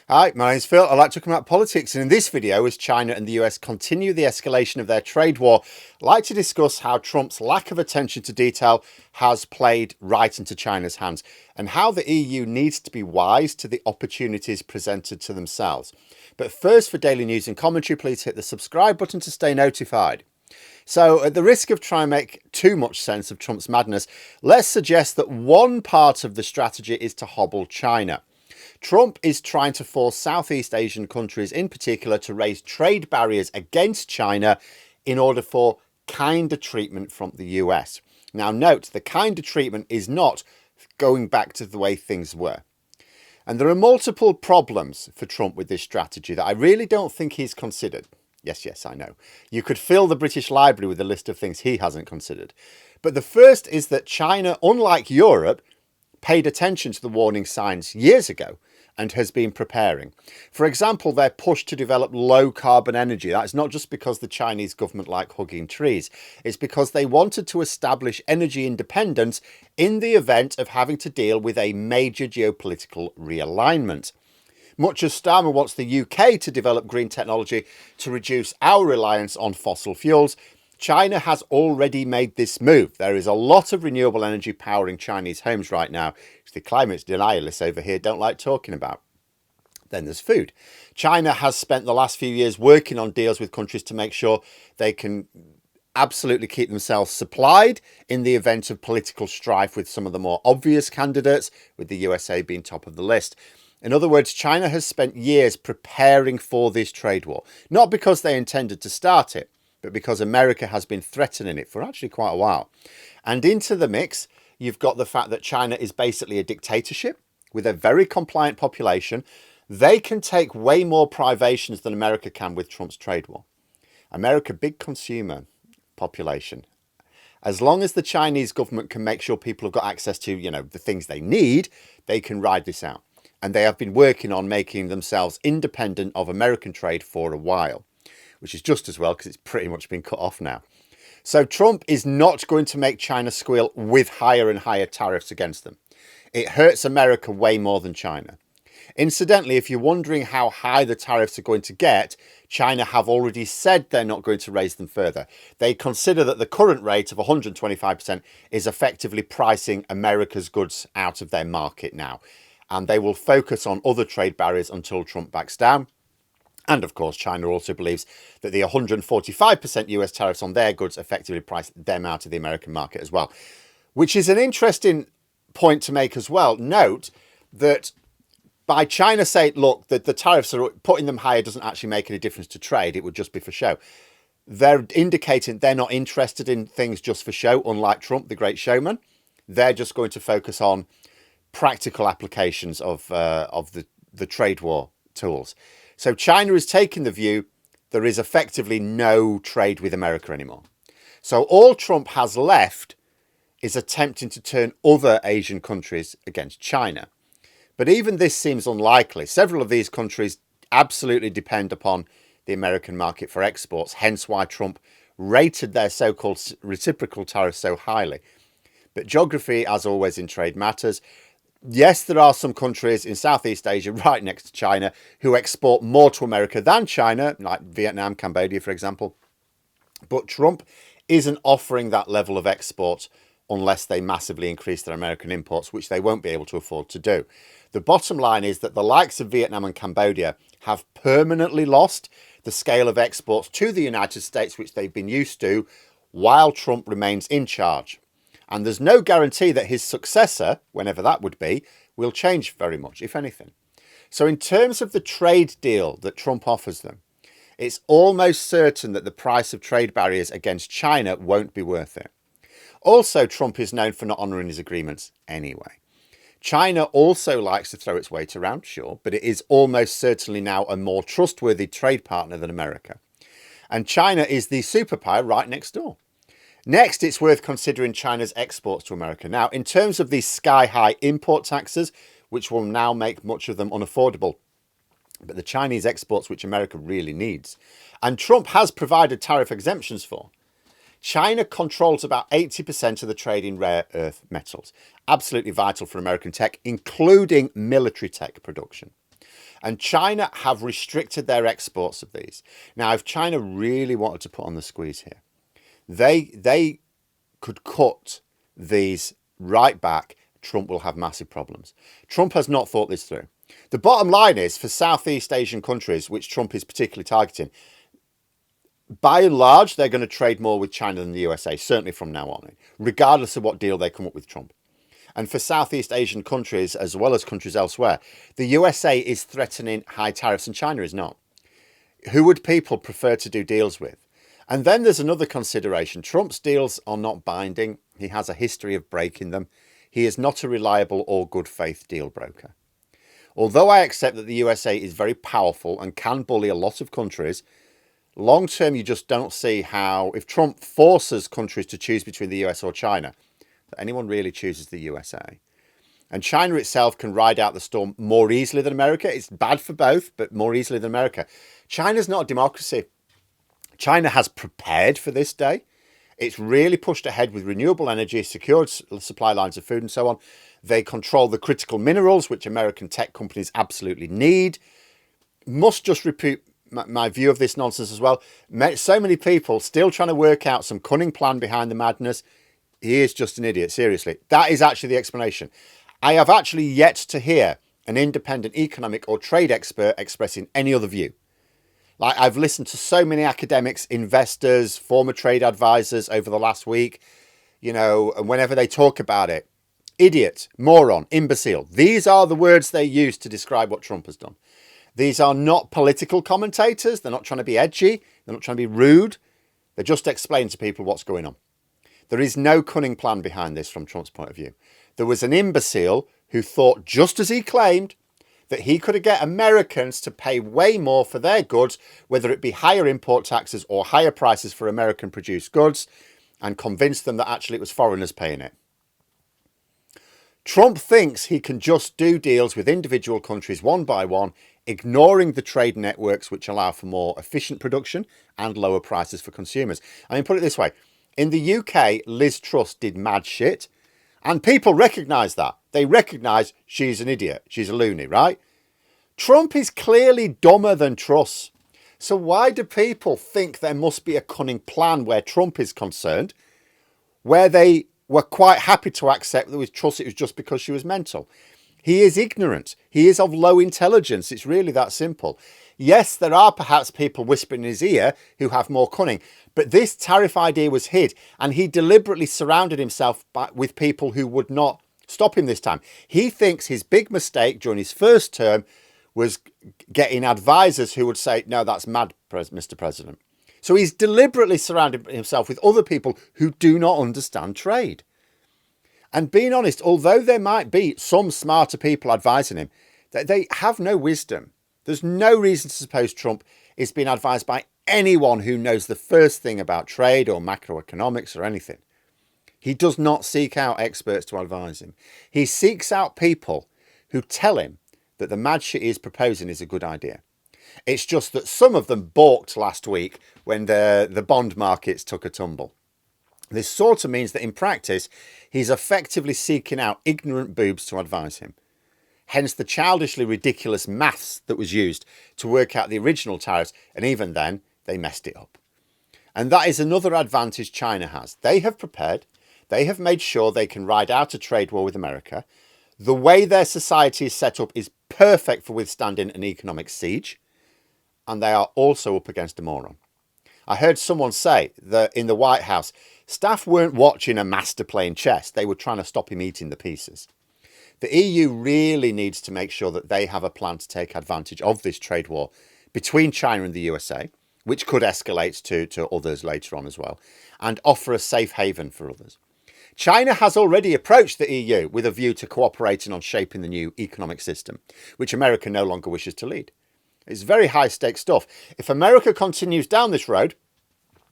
Hi, my name's Phil. I'd like to talk about politics, and in this video, as China and the US continue the escalation of their trade war, I'd like to discuss how Trump's lack of attention to detail has played right into China's hands, and how the EU needs to be wise to the opportunities presented to themselves. But first, for daily news and commentary, please hit the subscribe button to stay notified. So, at the risk of trying to make too much sense of Trump's madness, let's suggest that one part of the strategy is to hobble China. Trump is trying to force Southeast Asian countries in particular to raise trade barriers against China in order for kinder treatment from the US. Now note, the kinder treatment is not going back to the way things were. And there are multiple problems for Trump with this strategy that I really don't think he's considered. Yes, I know. You could fill the British Library with a list of things he hasn't considered. But the first is that China, unlike Europe, paid attention to the warning signs years ago and has been preparing. For example, their push to develop low carbon energy. That's not just because the Chinese government like hugging trees. It's because they wanted to establish energy independence in the event of having to deal with a major geopolitical realignment. Much as Starmer wants the UK to develop green technology to reduce our reliance on fossil fuels, China has already made this move. There is a lot of renewable energy powering Chinese homes right now, which the climate denialists over here don't like talking about. Then there's food. China has spent the last few years working on deals with countries to make sure they can absolutely keep themselves supplied in the event of political strife with some of the more obvious candidates, with the USA being top of the list. In other words, China has spent years preparing for this trade war, not because they intended to start it, but because America has been threatening it for actually quite a while. And into the mix, you've got the fact that China is basically a dictatorship with a very compliant population. They can take way more privations than America can with Trump's trade war. America, big consumer population. As long as the Chinese government can make sure people have got access to, the things they need, they can ride this out. And they have been working on making themselves independent of American trade for a while, which is just as well because it's pretty much been cut off now. So Trump is not going to make China squeal with higher and higher tariffs against them. It hurts America way more than China. Incidentally, if you're wondering how high the tariffs are going to get, China have already said they're not going to raise them further. They consider that the current rate of 125% is effectively pricing America's goods out of their market now. And they will focus on other trade barriers until Trump backs down. And of course, China also believes that the 145% US tariffs on their goods effectively price them out of the American market as well, which is an interesting point to make as well. Note that by China saying, look, that the tariffs are putting them higher doesn't actually make any difference to trade. It would just be for show. They're indicating they're not interested in things just for show, unlike Trump, the great showman. They're just going to focus on practical applications of the trade war tools. So China is taking the view there is effectively no trade with America anymore. So all Trump has left is attempting to turn other Asian countries against China. But even this seems unlikely. Several of these countries absolutely depend upon the American market for exports, hence why Trump rated their so-called reciprocal tariffs so highly. But geography, as always in trade, matters. Yes, there are some countries in Southeast Asia right next to China who export more to America than China, like Vietnam, Cambodia, for example. But Trump isn't offering that level of export unless they massively increase their American imports, which they won't be able to afford to do. The bottom line is that the likes of Vietnam and Cambodia have permanently lost the scale of exports to the United States, which they've been used to, while Trump remains in charge. And there's no guarantee that his successor, whenever that would be, will change very much, if anything. So in terms of the trade deal that Trump offers them, it's almost certain that the price of trade barriers against China won't be worth it. Also, Trump is known for not honouring his agreements anyway. China also likes to throw its weight around, sure, but it is almost certainly now a more trustworthy trade partner than America. And China is the superpower right next door. Next, it's worth considering China's exports to America. Now, in terms of these sky-high import taxes, which will now make much of them unaffordable, but the Chinese exports which America really needs, and Trump has provided tariff exemptions for, China controls about 80% of the trade in rare earth metals, absolutely vital for American tech, including military tech production. And China have restricted their exports of these. Now, if China really wanted to put on the squeeze here, they could cut these right back. Trump will have massive problems. Trump has not thought this through. The bottom line is, for Southeast Asian countries, which Trump is particularly targeting, by and large, they're going to trade more with China than the USA, certainly from now on, regardless of what deal they come up with Trump. And for Southeast Asian countries, as well as countries elsewhere, the USA is threatening high tariffs and China is not. Who would people prefer to do deals with? And then there's another consideration. Trump's deals are not binding. He has a history of breaking them. He is not a reliable or good faith deal broker. Although I accept that the USA is very powerful and can bully a lot of countries, long term, you just don't see how, if Trump forces countries to choose between the US or China, that anyone really chooses the USA. And China itself can ride out the storm more easily than America. It's bad for both, but more easily than America. China's not a democracy. China has prepared for this day. It's really pushed ahead with renewable energy, secured supply lines of food and so on. They control the critical minerals, which American tech companies absolutely need. Must just repeat my view of this nonsense as well. So many people still trying to work out some cunning plan behind the madness. He is just an idiot, seriously. That is actually the explanation. I have actually yet to hear an independent economic or trade expert expressing any other view. Like, I've listened to so many academics, investors, former trade advisors over the last week, and whenever they talk about it, idiot, moron, imbecile. These are the words they use to describe what Trump has done. These are not political commentators. They're not trying to be edgy. They're not trying to be rude. They're just explaining to people what's going on. There is no cunning plan behind this from Trump's point of view. There was an imbecile who thought, just as he claimed, that he could get Americans to pay way more for their goods, whether it be higher import taxes or higher prices for American-produced goods, and convince them that actually it was foreigners paying it. Trump thinks he can just do deals with individual countries one by one, ignoring the trade networks which allow for more efficient production and lower prices for consumers. I mean, put it this way. In the UK, Liz Truss did mad shit, and people recognise that. They recognise she's an idiot. She's a loony, right? Trump is clearly dumber than Truss. So why do people think there must be a cunning plan where Trump is concerned, where they were quite happy to accept that with Truss it was just because she was mental? He is ignorant. He is of low intelligence. It's really that simple. Yes, there are perhaps people whispering in his ear who have more cunning, but this tariff idea was hid, and he deliberately surrounded himself with people who would not stop him this time. He thinks his big mistake during his first term was getting advisors who would say, no, that's mad, Mr. President. So he's deliberately surrounded himself with other people who do not understand trade. And being honest, although there might be some smarter people advising him, they have no wisdom. There's no reason to suppose Trump is being advised by anyone who knows the first thing about trade or macroeconomics or anything. He does not seek out experts to advise him. He seeks out people who tell him that the mad shit he is proposing is a good idea. It's just that some of them balked last week when the bond markets took a tumble. This sort of means that in practice, he's effectively seeking out ignorant boobs to advise him. Hence the childishly ridiculous maths that was used to work out the original tariffs, and even then, they messed it up. And that is another advantage China has. They have prepared. They have made sure they can ride out a trade war with America. The way their society is set up is perfect for withstanding an economic siege. And they are also up against a moron. I heard someone say that in the White House, staff weren't watching a master playing chess. They were trying to stop him eating the pieces. The EU really needs to make sure that they have a plan to take advantage of this trade war between China and the USA, which could escalate to others later on as well, and offer a safe haven for others. China has already approached the EU with a view to cooperating on shaping the new economic system, which America no longer wishes to lead. It's very high-stakes stuff. If America continues down this road,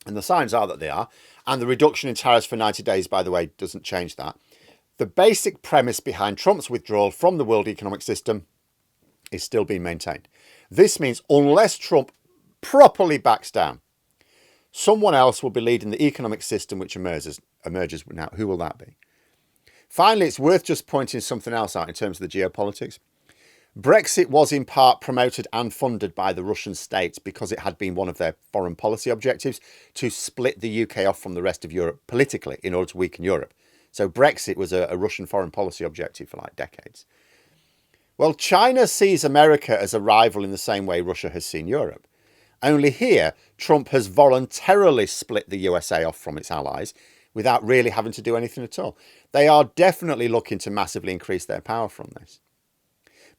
and the signs are that they are, and the reduction in tariffs for 90 days, by the way, doesn't change that, the basic premise behind Trump's withdrawal from the world economic system is still being maintained. This means unless Trump properly backs down, someone else will be leading the economic system which emerges. Now, who will that be? Finally, it's worth just pointing something else out in terms of the geopolitics. Brexit was in part promoted and funded by the Russian state because it had been one of their foreign policy objectives to split the UK off from the rest of Europe politically in order to weaken Europe. So Brexit was a Russian foreign policy objective for like decades. Well, China sees America as a rival in the same way Russia has seen Europe. Only here, Trump has voluntarily split the USA off from its allies without really having to do anything at all. They are definitely looking to massively increase their power from this.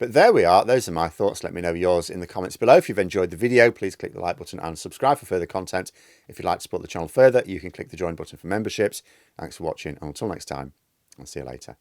But there we are. Those are my thoughts. Let me know yours in the comments below. If you've enjoyed the video, please click the like button and subscribe for further content. If you'd like to support the channel further, you can click the join button for memberships. Thanks for watching. And until next time, I'll see you later.